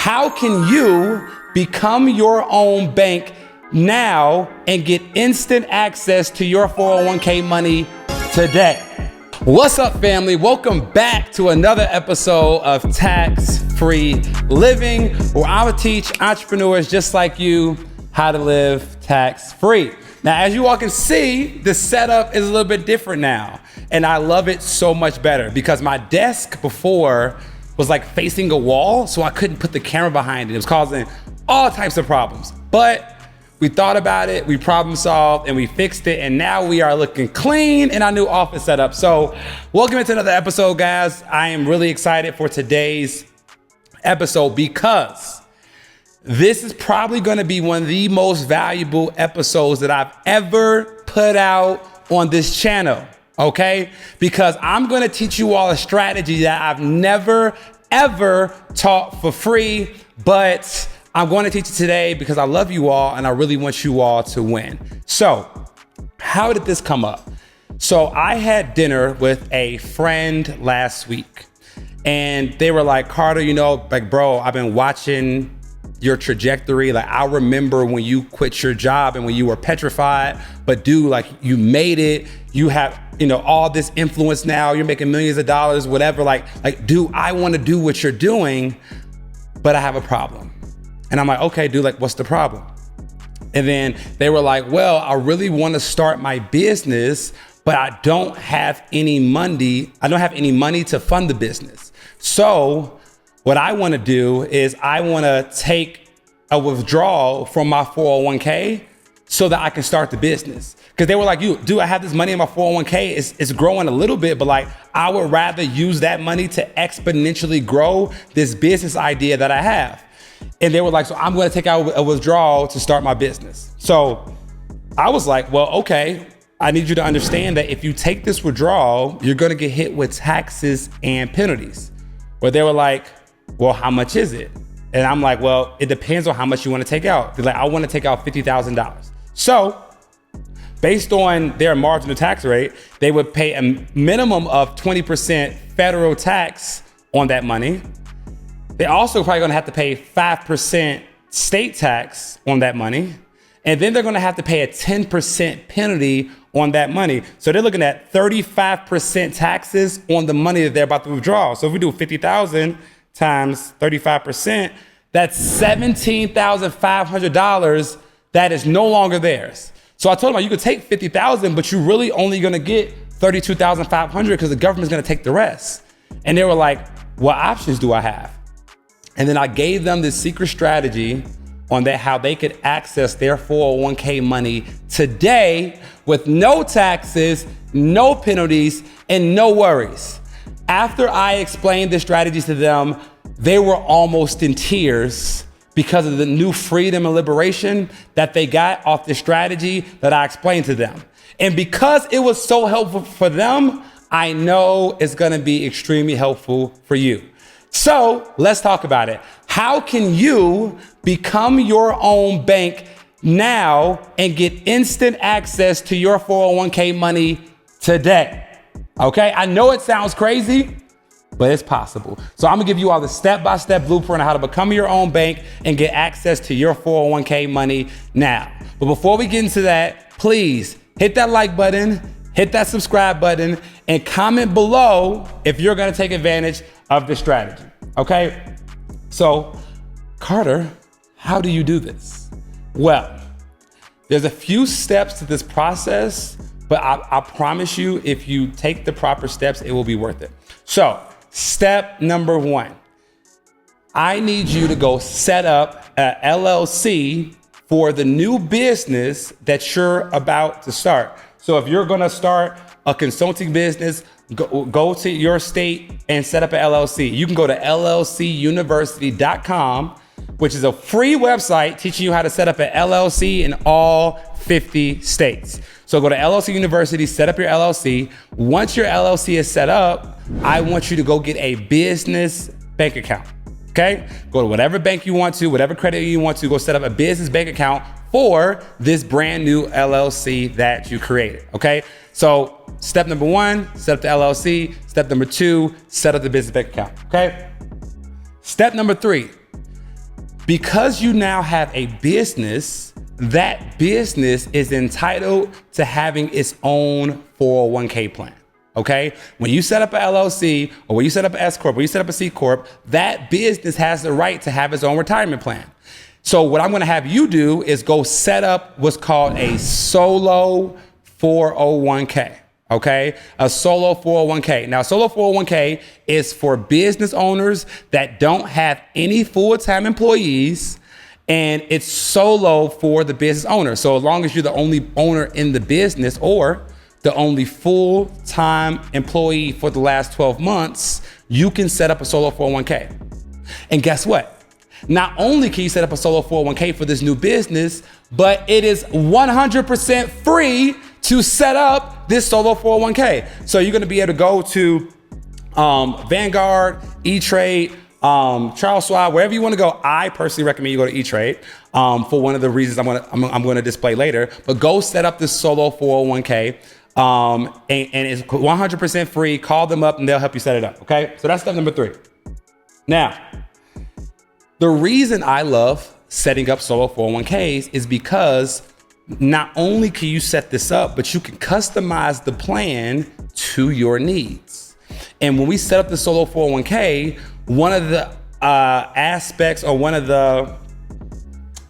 How can you become your own bank now and get instant access to your 401k money today? What's up, family? Welcome back to another episode of Tax-Free Living, where I will teach entrepreneurs just like you how to live tax-free. Now, as you all can see, the setup is a little bit different now, and I love it so much better because my desk before was like facing a wall, so I couldn't put the camera behind it. It was causing all types of problems. But we thought about it, we problem solved, and we fixed it, and now we are looking clean in our new office setup. So welcome into another episode, guys. I am really excited for today's episode because this is probably gonna be one of the most valuable episodes that I've ever put out on this channel, okay? Because I'm gonna teach you all a strategy that I've never, ever taught for free, but I'm going to teach it today because I love you all and I really want you all to win. So, how did this come up? So, I had dinner with a friend last week and they were like, Carter, you know, like, bro, I've been watching your trajectory. Like, I remember when you quit your job and when you were petrified, but dude, like, you made it. You have, you know, all this influence now. You're making millions of dollars, whatever. Like, dude, I want to do what you're doing, but I have a problem. And I'm like, okay, dude, like, what's the problem? And then they were like, well, I really want to start my business, but I don't have any money. I don't have any money to fund the business. So what I want to do is I want to take a withdrawal from my 401k so that I can start the business. Because they were like, I have this money in my 401k. It's growing a little bit, but like, I would rather use that money to exponentially grow this business idea that I have. And they were like, so I'm going to take out a withdrawal to start my business. So I was like, well, okay, I need you to understand that if you take this withdrawal, you're going to get hit with taxes and penalties. But they were like, well, how much is it? And I'm like, well, it depends on how much you want to take out. They're like, I want to take out $50,000. So based on their marginal tax rate, they would pay a minimum of 20% federal tax on that money. They're also probably gonna have to pay 5% state tax on that money. And then they're gonna have to pay a 10% penalty on that money. So they're looking at 35% taxes on the money that they're about to withdraw. So if we do 50,000 times 35%, that's $17,500 that is no longer theirs. So I told them, you could take 50,000, but you're really only gonna get 32,500 because the government's gonna take the rest. And they were like, what options do I have? And then I gave them this secret strategy on that, how they could access their 401k money today with no taxes, no penalties, and no worries. After I explained the strategies to them, they were almost in tears because of the new freedom and liberation that they got off the strategy that I explained to them. And because it was so helpful for them, I know it's gonna be extremely helpful for you. So let's talk about it. How can you become your own bank now and get instant access to your 401k money today? Okay, I know it sounds crazy, but it's possible. So I'm gonna give you all the step-by-step blueprint on how to become your own bank and get access to your 401k money now. But before we get into that, please hit that like button, hit that subscribe button, and comment below if you're gonna take advantage of this strategy, okay? So, Carter, how do you do this? Well, there's a few steps to this process, but I promise you, if you take the proper steps, it will be worth it. So, step number one, I need you to go set up an LLC for the new business that you're about to start. So if you're gonna start a consulting business, go to your state and set up an LLC. You can go to llcuniversity.com, which is a free website teaching you how to set up an LLC in all 50 states. So go to LLC University, set up your LLC. Once your LLC is set up, I want you to go get a business bank account, okay? Go to whatever bank you want to, whatever credit you want to, go set up a business bank account for this brand new LLC that you created, okay? So step number one, set up the LLC. Step number two, set up the business bank account, okay? Step number three, Because you now have a business, that business is entitled to having its own 401k plan. Okay? When you set up an LLC, or when you set up an S Corp, or you set up a C Corp, that business has the right to have its own retirement plan. So what I'm gonna have you do is go set up what's called a solo 401k. Okay, a solo 401k. Now, solo 401k is for business owners that don't have any full-time employees, and it's solo for the business owner. So as long as you're the only owner in the business or the only full-time employee for the last 12 months, you can set up a solo 401k. And guess what? Not only can you set up a solo 401k for this new business, but it is 100% free to set up this solo 401k. So you're gonna be able to go to Vanguard, E-Trade, Charles Schwab, wherever you wanna go. I personally recommend you go to E-Trade for one of the reasons I'm gonna display later. But go set up this solo 401k and it's 100% free. Call them up and they'll help you set it up, okay? So that's step number 3. Now, the reason I love setting up solo 401ks is because not only can you set this up, but you can customize the plan to your needs. And when we set up the solo 401k, one of the aspects or one of the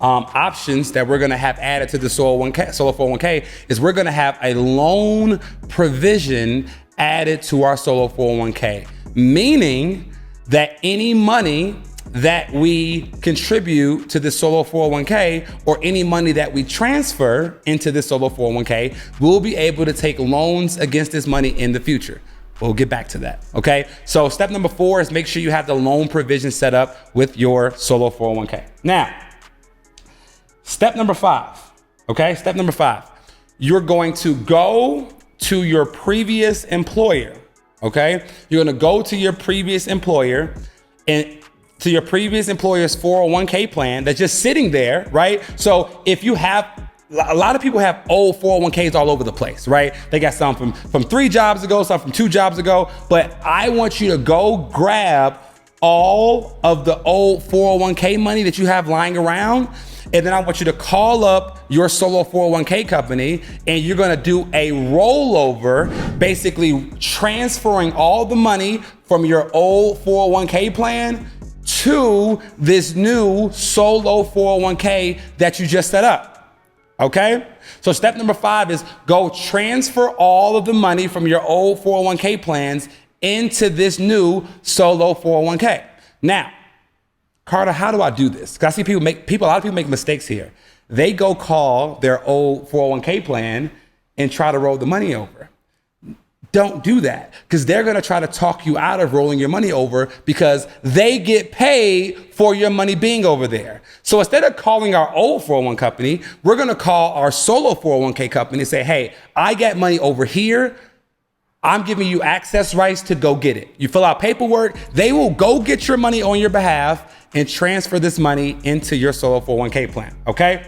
options that we're gonna have added to the solo 401k is we're gonna have a loan provision added to our solo 401k, meaning that any money that we contribute to the solo 401k or any money that we transfer into the solo 401k, we'll be able to take loans against this money in the future. We'll get back to that, okay? So step number 4 is make sure you have the loan provision set up with your solo 401k. Now, step number 5, okay? Step number 5, you're going to go to your previous employer, okay? You're gonna go to your previous employer and to your previous employer's 401k plan that's just sitting there, right? So if you have, a lot of people have old 401ks all over the place, right? They got some from 3 jobs ago, some from 2 jobs ago, but I want you to go grab all of the old 401k money that you have lying around, and then I want you to call up your solo 401k company and you're gonna do a rollover, basically transferring all the money from your old 401k plan to this new solo 401k that you just set up, okay? So step number 5 is go transfer all of the money from your old 401k plans into this new solo 401k. Now, Carter, how do I do this? Because I see a lot of people make mistakes here. They go call their old 401k plan and try to roll the money over. Don't do that, because they're gonna try to talk you out of rolling your money over because they get paid for your money being over there. So instead of calling our old 401 company, we're gonna call our solo 401k company and say, hey, I got money over here. I'm giving you access rights to go get it. You fill out paperwork, they will go get your money on your behalf and transfer this money into your solo 401k plan, okay?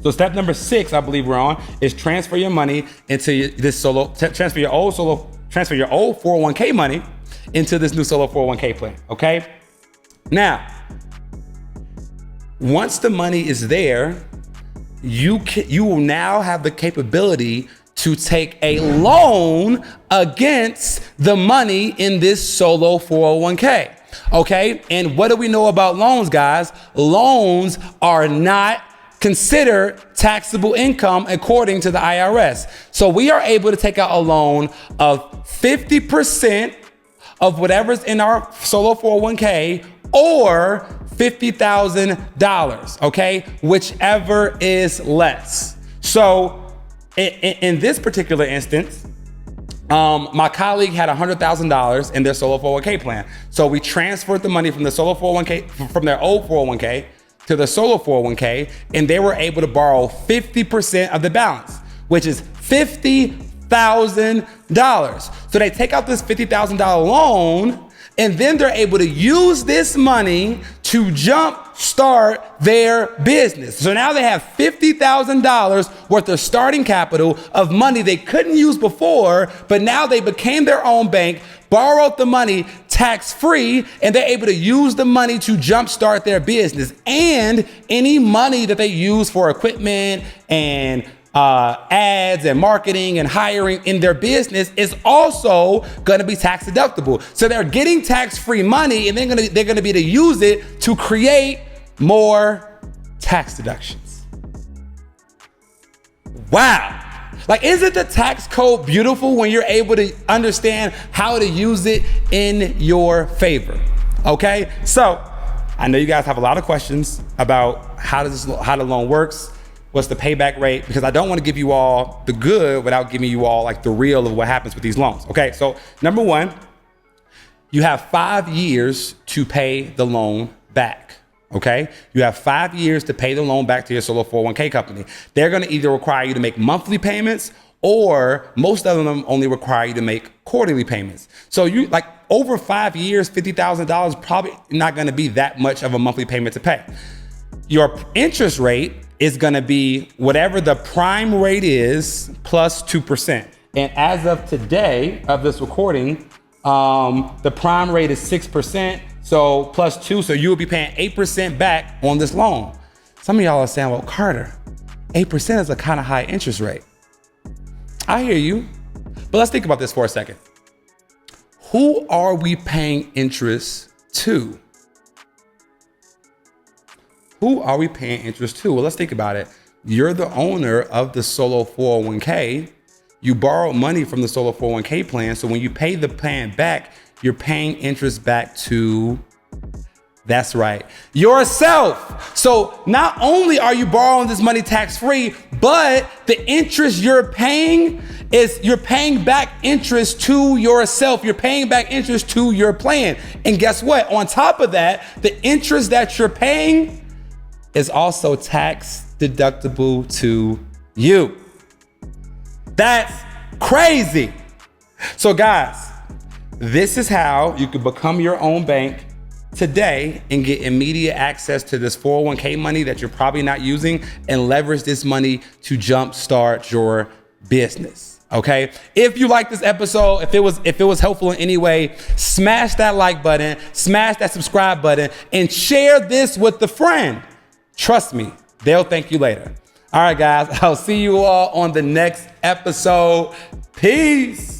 So step number 6, I believe we're on, is transfer your money into this transfer your old 401k money into this new solo 401k plan, okay? Now, once the money is there, you will now have the capability to take a loan against the money in this solo 401k, okay? And what do we know about loans, guys? Loans are not considered taxable income according to the IRS. So we are able to take out a loan of 50% of whatever's in our solo 401k or $50,000, okay? Whichever is less. So in this particular instance, my colleague had $100,000 in their solo 401k plan. So we transferred the money from the solo 401k, from their old 401k to the solo 401k, and they were able to borrow 50% of the balance, which is $50,000. So they take out this $50,000 loan, and then they're able to use this money to jump start their business. So now they have $50,000 worth of starting capital of money they couldn't use before, but now they became their own bank, borrowed the money, tax-free, and they're able to use the money to jumpstart their business. And any money that they use for equipment and ads and marketing and hiring in their business is also going to be tax deductible. So they're getting tax-free money, and they're going to be able to use it to create more tax deductions. Wow. Like, isn't the tax code beautiful when you're able to understand how to use it in your favor? Okay. So I know you guys have a lot of questions about how the loan works. What's the payback rate? Because I don't want to give you all the good without giving you all like the real of what happens with these loans. Okay, so number one, you have 5 years to pay the loan back. Okay, you have 5 years to pay the loan back to your solo 401k company. They're going to either require you to make monthly payments, or most of them only require you to make quarterly payments. So you like over 5 years, $50,000 probably not going to be that much of a monthly payment to pay. Your interest rate is going to be whatever the prime rate is plus 2%. And as of today of this recording, the prime rate is 6%. So plus 2. So you will be paying 8% back on this loan. Some of y'all are saying, well, Carter, 8% is a kind of high interest rate. I hear you. But let's think about this for a second. Who are we paying interest to? Who are we paying interest to? Well, let's think about it. You're the owner of the solo 401k. You borrowed money from the solo 401k plan. So when you pay the plan back, you're paying interest back to, that's right, yourself. So not only are you borrowing this money tax-free, but the interest you're paying is you're paying back interest to yourself. You're paying back interest to your plan. And guess what? On top of that, the interest that you're paying is also tax deductible to you. That's crazy. So guys, this is how you can become your own bank today and get immediate access to this 401k money that you're probably not using, and leverage this money to jumpstart your business. Okay. If you like this episode, if it was helpful in any way, smash that like button, smash that subscribe button, and share this with a friend. Trust me, they'll thank you later. All right, guys, I'll see you all on the next episode. Peace.